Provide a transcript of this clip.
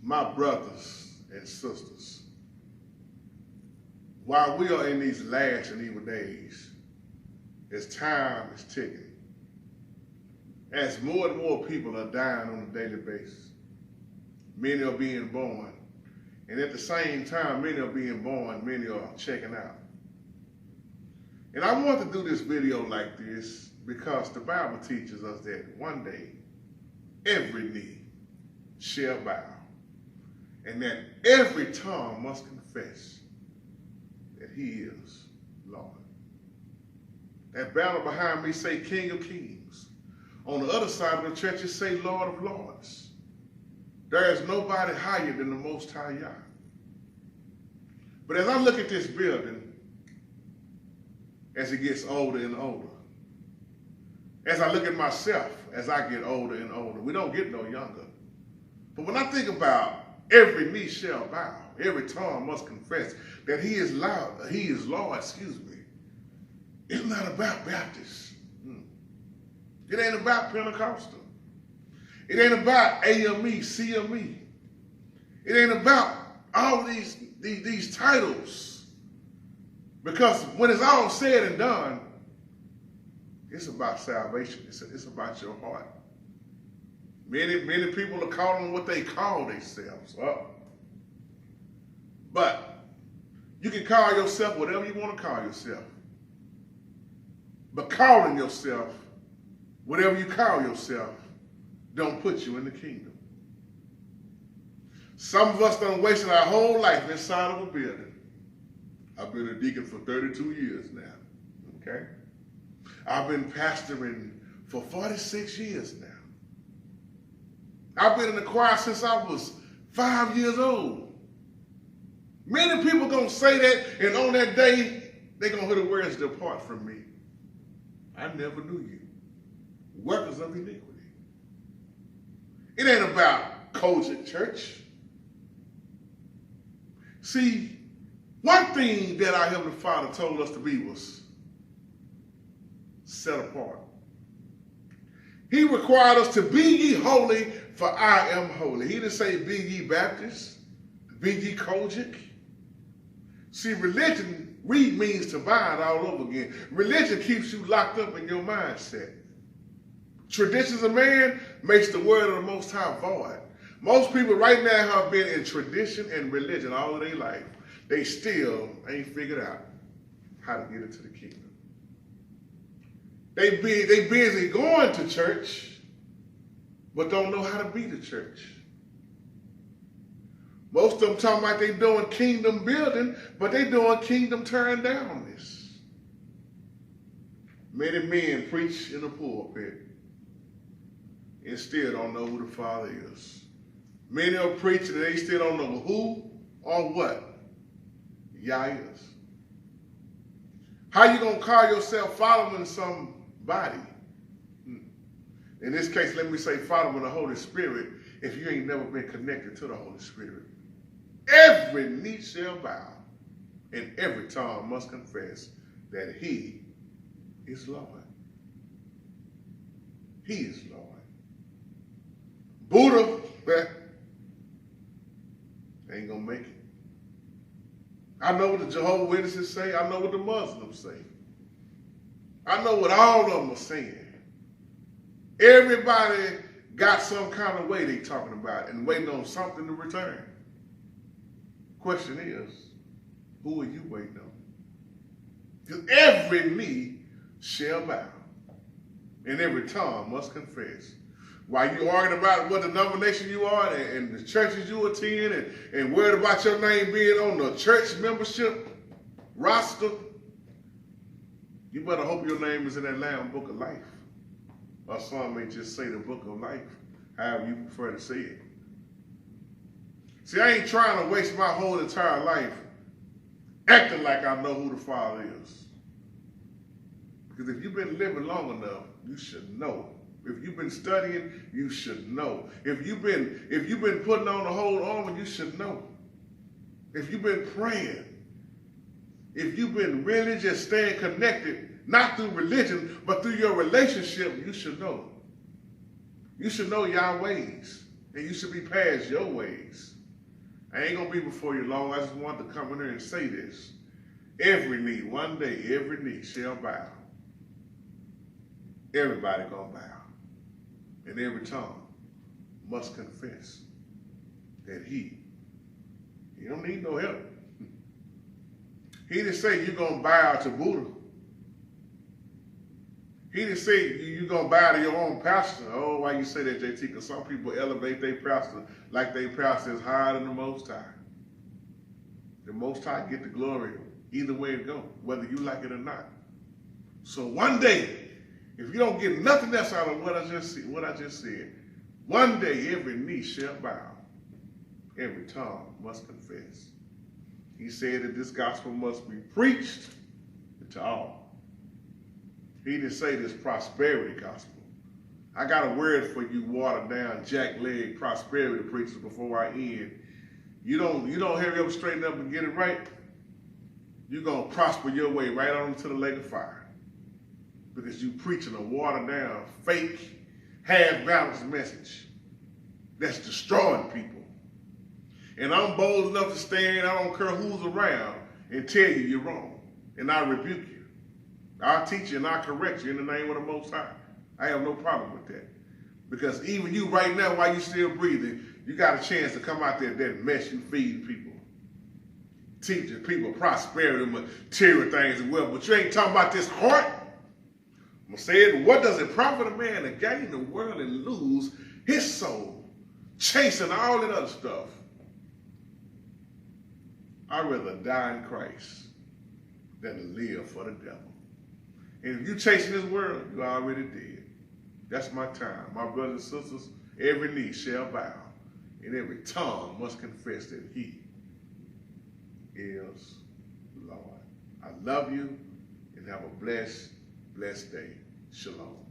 my brothers and sisters, while we are in these last and evil days, as time is ticking, as more and more people are dying on a daily basis, many are being born, and at the same time, many are being born, many are checking out. And I want to do this video like this because the Bible teaches us that one day, every knee shall bow, and that every tongue must confess that he is Lord. That banner behind me say King of Kings. On the other side of the church it say Lord of Lords. There is nobody higher than the Most High Yah. But as I look at this building, as it gets older and older, as I look at myself as I get older and older, we don't get no younger. But when I think about every knee shall bow, every tongue must confess that he is Lord, it's not about Baptists. It ain't about Pentecostal. It ain't about AME, CME. It ain't about all these titles. Because when it's all said and done, it's about salvation. It's about your heart. Many people are calling what they call themselves. But you can call yourself whatever you want to call yourself. But calling yourself whatever you call yourself don't put you in the kingdom. Some of us done wasted our whole life inside of a building. I've been a deacon for 32 years now, okay? I've been pastoring for 46 years now. I've been in the choir since I was 5 years old. Many people gonna say that, and on that day, they're gonna hear the words, depart from me. I never knew you. Workers of iniquity. It ain't about Kojic Church. See, one thing that our Heavenly Father told us to be was set apart. He required us to be ye holy, for I am holy. He didn't say be ye Baptist, be ye Kojic. See, religion means to bind all over again. Religion keeps you locked up in your mindset. Traditions of man makes the word of the Most High void. Most people right now have been in tradition and religion all of their life. They still ain't figured out how to get into the kingdom. They busy going to church, but don't know how to be the church. Most of them talking about they doing kingdom building, but they doing kingdom tearing down this. Many men preach in the pulpit and still don't know who the Father is. Many are preaching and they still don't know who or what Yah is. How you gonna call yourself following somebody? In this case, let me say following the Holy Spirit if you ain't never been connected to the Holy Spirit. Every knee shall bow and every tongue must confess that he is Lord. He is Lord. Buddha ain't gonna make it. I know what the Jehovah's Witnesses say. I know what the Muslims say. I know what all of them are saying. Everybody got some kind of way they talking about and waiting on something to return. Question is, who are you waiting on? Because every knee shall bow and every tongue must confess. While you arguing about what denomination you are and the churches you attend and worried about your name being on the church membership roster, you better hope your name is in that Lamb Book of Life. Or some may just say the Book of Life, however you prefer to say it. See, I ain't trying to waste my whole entire life acting like I know who the Father is. Because if you've been living long enough, you should know. If you've been studying, you should know. If you've been putting on the whole armor, you should know. If you've been praying, if you've been really just staying connected, not through religion, but through your relationship, you should know. You should know your ways, and you should be past your ways. I ain't going to be before you long. I just wanted to come in here and say this. Every knee, one day, every knee shall bow. Everybody going to bow. And every tongue must confess that he don't need no help. He didn't say you're going to bow to Buddha. He didn't say you're going to bow to your own pastor. Oh, why you say that, JT? Because some people elevate their pastor like their pastor is higher than the Most High. The Most High get the glory either way it go, whether you like it or not. So one day, if you don't get nothing else out of what I just said, one day every knee shall bow, every tongue must confess. He said that this gospel must be preached to all. He didn't say this prosperity gospel. I got a word for you watered down, jackleg prosperity preachers before I end. You don't hurry up, straighten up, and get it right. You're gonna prosper your way right on to the lake of fire. Because you preaching a watered down, fake, half-balanced message that's destroying people. And I'm bold enough to stand, I don't care who's around, and tell you you're wrong. And I rebuke you. I'll teach you and I'll correct you in the name of the Most High. I have no problem with that. Because even you right now, while you're still breathing, you got a chance to come out there and that mess you feed people. Teaching people prosperity, material things and wealth. But you ain't talking about this heart. I'm going to say it. What does it profit a man to gain the world and lose his soul? Chasing all that other stuff. I'd rather die in Christ than to live for the devil. And if you chasing this world, you already dead. That's my time. My brothers and sisters, every knee shall bow, and every tongue must confess that he is Lord. I love you, and have a blessed day. Shalom.